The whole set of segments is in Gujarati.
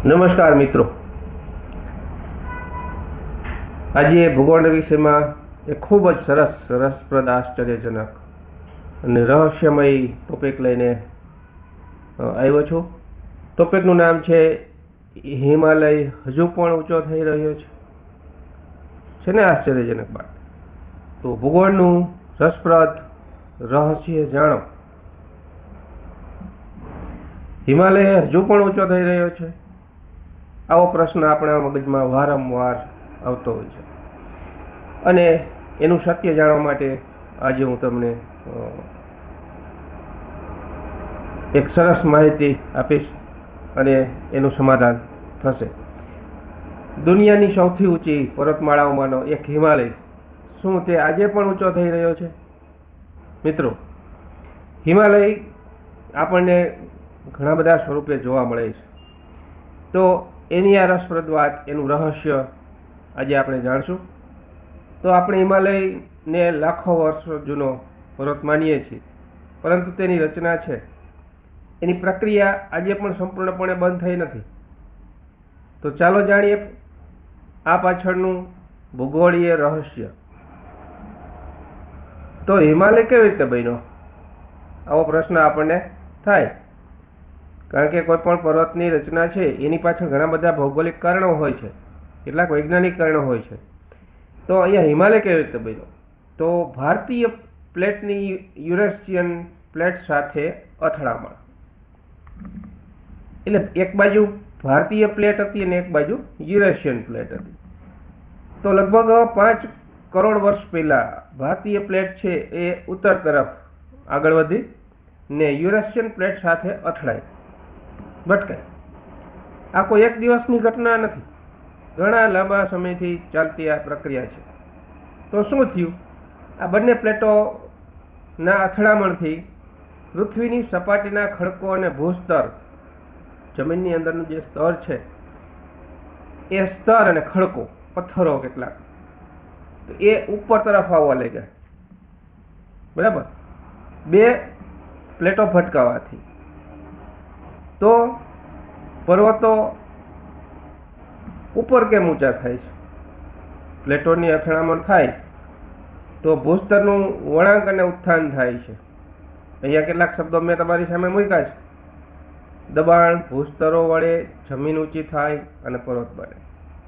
નમસ્કાર મિત્રો, આજે ભૂગોળ વિષયમાં એક ખૂબ જ સરસ રસપ્રદ આશ્ચર્યજનક અને રહસ્યમય ટોપિક લઈને આવ્યો છું. ટોપિકનું નામ છે હિમાલય હજુ પણ ઊંચો થઈ રહ્યો છે ને આશ્ચર્યજનક વાત. તો ભૂગોળનું રસપ્રદ રહસ્ય જાણો. હિમાલય હજુ પણ ઊંચો થઈ રહ્યો છે? આવો પ્રશ્ન આપણા મગજમાં વારંવાર આવતો હોય છે અને એનું સત્ય જાણવા માટે આજે હું તમને એક સરસ માહિતી આપીશ અને એનું સમાધાન થશે. દુનિયાની સૌથી ઊંચી પર્વતમાળાઓમાંનો એક હિમાલય, શું તે આજે પણ ઊંચો થઈ રહ્યો છે? મિત્રો, હિમાલય આપણને ઘણા બધા સ્વરૂપે જોવા મળે છે. તો એની આ રસપ્રદ વાત, એનું રહસ્ય આજે આપણે જાણશું. તો આપણે હિમાલયને લાખો વર્ષો જૂનો પર્વત માનીએ છીએ, પરંતુ તેની રચના છે, એની પ્રક્રિયા આજે પણ સંપૂર્ણપણે બંધ થઈ નથી. તો ચાલો જાણીએ આ પાછળનું ભૂગોળીય રહસ્ય. તો હિમાલય કેવી રીતે બન્યો? આવો પ્રશ્ન આપણને થાય, કારણ કે કોઈ પણ પર્વતની રચના છે એની પાછળ ઘણા બધા ભૌગોલિક કારણો હોય છે, કેટલાક વૈજ્ઞાનિક કારણો હોય છે. તો અહીંયા હિમાલય કેવી રીતે બન્યો? તો ભારતીય પ્લેટની યુરેશિયન પ્લેટ સાથે અથડામણ. એટલે એક બાજુ ભારતીય પ્લેટ હતી અને એક બાજુ યુરેશિયન પ્લેટ હતી. તો લગભગ 5 કરોડ વર્ષ પહેલા ભારતીય પ્લેટ છે એ ઉત્તર તરફ આગળ વધી ને યુરેશિયન પ્લેટ સાથે અથડાઈ, ભટકાઈ. આ કોઈ એક દિવસની ઘટના નથી, ઘણા લાંબા સમયથી ચાલતી આ પ્રક્રિયા છે. તો શું થયું? આ બંને પ્લેટોના અથડામણથી પૃથ્વીની સપાટીના ખડકો અને ભૂસ્તર, જમીનની અંદરનું જે સ્તર છે એ સ્તર અને ખડકો, પથ્થરો કેટલાક, તો એ ઉપર તરફ આવવા લાગ્યા. બરાબર? બે પ્લેટો ભટકાવાથી તો પર્વતો ઉપર કેમ ઊંચા થાય છે? પ્લેટોની અથડામણ થાય તો ભૂસ્તરનું વળાંક અને ઉત્થાન થાય છે. અહીંયા કેટલાક શબ્દો મેં તમારી સામે મૂક્યા છે. દબાણ, ભૂસ્તરો વડે જમીન ઊંચી થાય અને પર્વત બને.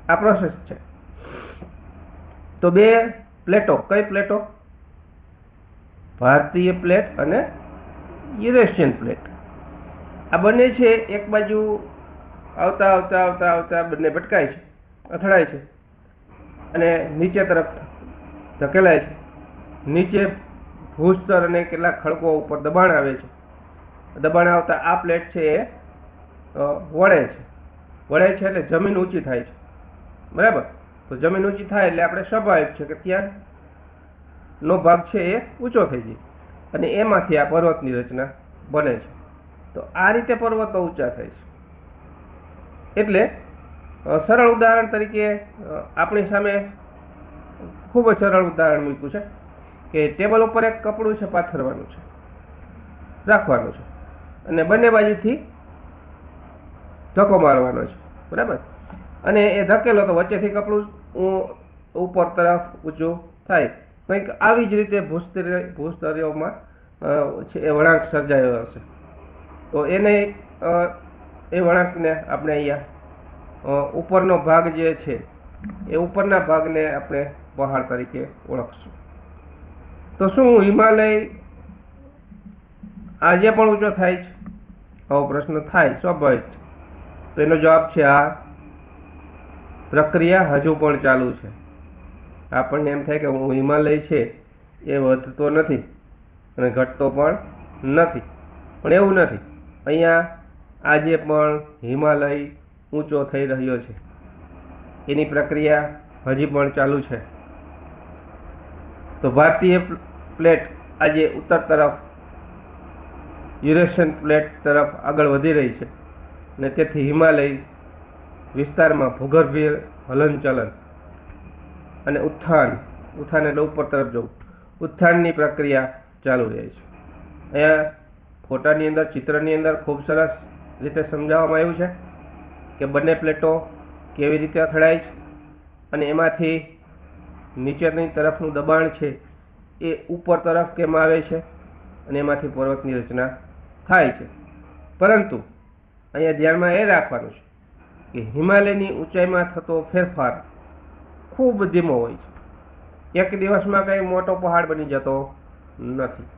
આ પ્રોસેસ છે. તો બે પ્લેટો, કઈ પ્લેટો? ભારતીય પ્લેટ અને યુરેશિયન પ્લેટ. આ બંને છે એક બાજુ આવતા આવતા આવતા આવતા બંને ભટકાય છે, અથડાય છે અને નીચે તરફ ધકેલાય છે. નીચે ભૂસ્તર અને કેટલાક ખડકો ઉપર દબાણ આવે છે. દબાણ આવતા આ પ્લેટ છે એ વળે છે એટલે જમીન ઊંચી થાય છે. બરાબર? તો જમીન ઊંચી થાય એટલે આપણે સ્વાભાવિક છે કે ત્યાં નો ભાગ છે એ ઊંચો થઈ જાય અને એમાંથી આ પર્વતની રચના બને છે. તો આ રીતે પર્વતો ઊંચા થાય છે. એટલે સરળ ઉદાહરણ તરીકે આપણી સામે ખૂબ જ સરળ ઉદાહરણ મૂક્યું છે કે ટેબલ ઉપર એક કપડું છે, પાથરવાનું છે, રાખવાનું છે અને બંને બાજુથી ધક્કો મારવાનો છે. બરાબર? અને એ ધકેલો તો વચ્ચેથી કપડું ઉપર તરફ ઊંચું થાય. કંઈક આવી જ રીતે ભૂસ્તરીઓમાં એ વળાંક સર્જાયો હશે. તો એને એ વળાંકને આપણે અહીંયા ઉપરનો ભાગ જે છે એ ઉપરના ભાગને આપણે પહાડ તરીકે ઓળખશું. તો શું હિમાલય આજે પણ ઊંચો થાય છે? આવો પ્રશ્ન થાય, સ્વાભાવિક છે. તો એનો જવાબ છે હા, પ્રક્રિયા હજુ પણ ચાલુ છે. આપણને એમ થાય કે હિમાલય છે એ વધતો નથી અને ઘટતો પણ નથી, પણ એવું નથી. અહીંયા આજે પણ હિમાલય ઊંચો થઈ રહ્યો છે. એની પ્રક્રિયા હજી પણ ચાલુ છે. તો ભારતીય પ્લેટ આજે ઉત્તર તરફ યુરેશિયન પ્લેટ તરફ આગળ વધી રહી છે અને તેથી હિમાલય વિસ્તારમાં ભૂગર્ભીય હલનચલન અને ઉત્થાન એટલે ઉપર તરફ જવું, ઉત્થાનની પ્રક્રિયા ચાલુ રહે છે. અહીંયા ફોટાની અંદર, ચિત્રની અંદર ખૂબ સરસ રીતે સમજાવવામાં આવ્યું છે કે બંને પ્લેટો કેવી રીતે અથડાય છે અને એમાંથી નીચેની તરફનું દબાણ છે એ ઉપર તરફ કેમ આવે છે અને એમાંથી પર્વતની રચના થાય છે. પરંતુ અહીંયા ધ્યાનમાં એ રાખવાનું છે કે હિમાલયની ઊંચાઈમાં થતો ફેરફાર ખૂબ ધીમો હોય છે. એક દિવસમાં કંઈ મોટો પહાડ બની જતો નથી,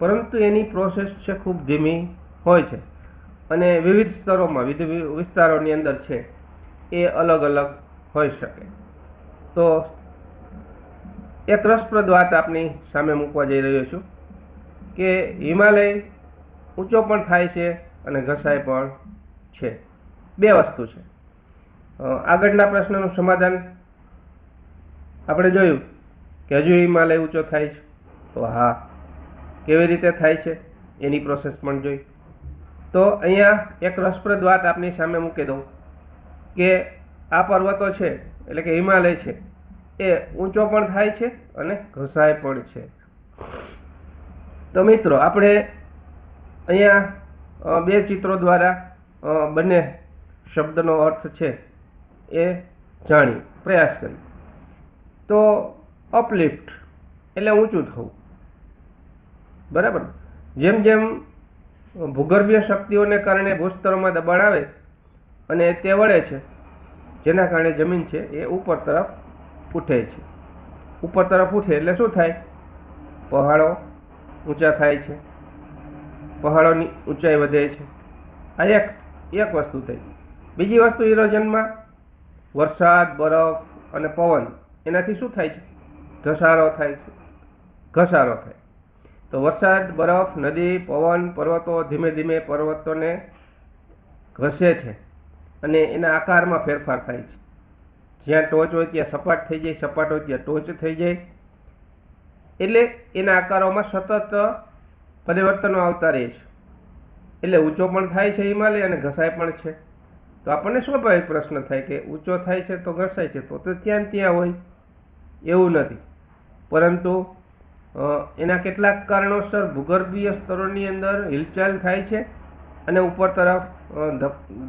પરંતુ એની પ્રોસેસ છે ખૂબ ધીમી હોય છે અને વિવિધ સ્તરોમાં વિવિધ વિસ્તારોની અંદર છે એ અલગ અલગ હોઈ શકે. તો એક રસપ્રદ વાત આપની સામે મૂકવા જઈ રહ્યો છું કે હિમાલય ઊંચો પણ થાય છે અને ઘસાય પણ છે. બે વસ્તુ છે. આગળના પ્રશ્નનું સમાધાન આપણે જોયું કે હજુ હિમાલય ઊંચો થાય છે, તો હા, કેવી રીતે થાય છે એની પ્રોસેસ પણ જોઈ. તો અહીંયા એક રસપ્રદ વાત આપની સામે મૂકી દઉં કે આ પર્વતો છે એટલે કે હિમાલય છે એ ઊંચો પણ થાય છે અને ઘસાય પણ છે. તો મિત્રો આપણે અહીંયા બે ચિત્રો દ્વારા બંને શબ્દનો અર્થ છે એ જાણી પ્રયાસ કરી. તો અપલિફ્ટ એટલે ઊંચું થવું, બરાબર. જેમ જેમ ભૂગર્ભીય શક્તિઓને કારણે ભૂસ્તરોમાં દબાણ આવે અને તે વળે છે, જેના કારણે જમીન છે એ ઉપર તરફ ઉઠે છે. ઉપર તરફ ઉઠે એટલે શું થાય? પહાડો ઊંચા થાય છે, પહાડોની ઊંચાઈ વધે છે. આ એક વસ્તુ થઈ. બીજી વસ્તુ ઇરોઝનમાં વરસાદ, બરફ અને પવન એનાથી શું થાય છે? ઘસારો થાય છે. ઘસારો થાય તો વરસાદ, બરફ, નદી, પવન, પર્વતો ધીમે ધીમે પર્વતોને ઘસે છે અને એના આકારમાં ફેરફાર થાય છે. જ્યાં ટોચ હોય ત્યાં સપાટ થઈ જાય, સપાટ હોય ત્યાં ટોચ થઈ જાય. એટલે એના આકારોમાં સતત પરિવર્તનો આવતા રહે છે. એટલે ઊંચો પણ થાય છે હિમાલય અને ઘસાય પણ છે. તો આપણને સ્વાભાવિક પ્રશ્ન થાય કે ઊંચો થાય છે તો ઘસાય છે, તો ત્યાં હોય એવું નથી. પરંતુ એના કેટલાક કારણોસર ભૂગર્ભીય સ્તરોની અંદર હિલચાલ થાય છે અને ઉપર તરફ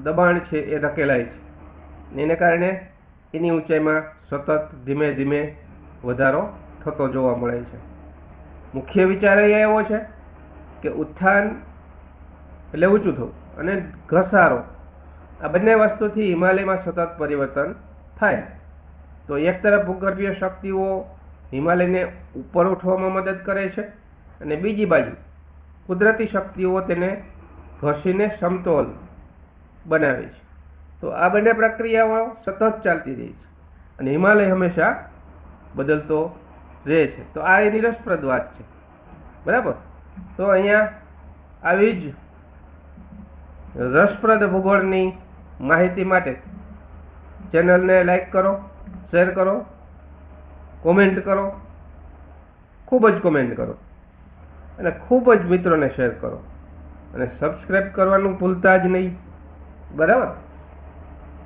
દબાણ છે એ ધકેલાય છે. એને કારણે એની ઊંચાઈમાં સતત ધીમે ધીમે વધારો થતો જોવા મળે છે. મુખ્ય વિચાર અહીંયા એવો છે કે ઉત્થાન એટલે ઊંચું થવું અને ઘસારો, આ બંને વસ્તુથી હિમાલયમાં સતત પરિવર્તન થાય. તો એક તરફ ભૂગર્ભીય શક્તિઓ હિમાલયને ઉપર ઉઠવામાં મદદ કરે છે અને બીજી બાજુ કુદરતી શક્તિઓ તેને ઘસીને સમતોલ બનાવે છે. તો આ બંને પ્રક્રિયાઓ સતત ચાલતી રહી છે અને હિમાલય હંમેશા બદલતો રહે છે. તો આ એની રસપ્રદ વાત છે, બરાબર. તો અહીંયા આવી જ રસપ્રદ ભૂગોળની માહિતી માટે ચેનલને લાઈક કરો, શેર કરો, કોમેન્ટ કરો, ખૂબ જ કોમેન્ટ કરો અને ખૂબ જ મિત્રોને શેર કરો અને સબસ્ક્રાઈબ કરવાનું ભૂલતા જ નહીં, બરાબર.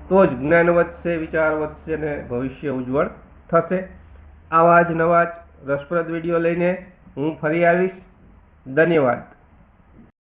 તો જ જ્ઞાન વધશે, વિચાર વધશે અને ભવિષ્ય ઉજ્જવળ થશે. આવા જ નવા જ રસપ્રદ વિડીયો લઈને હું ફરી આવીશ. ધન્યવાદ.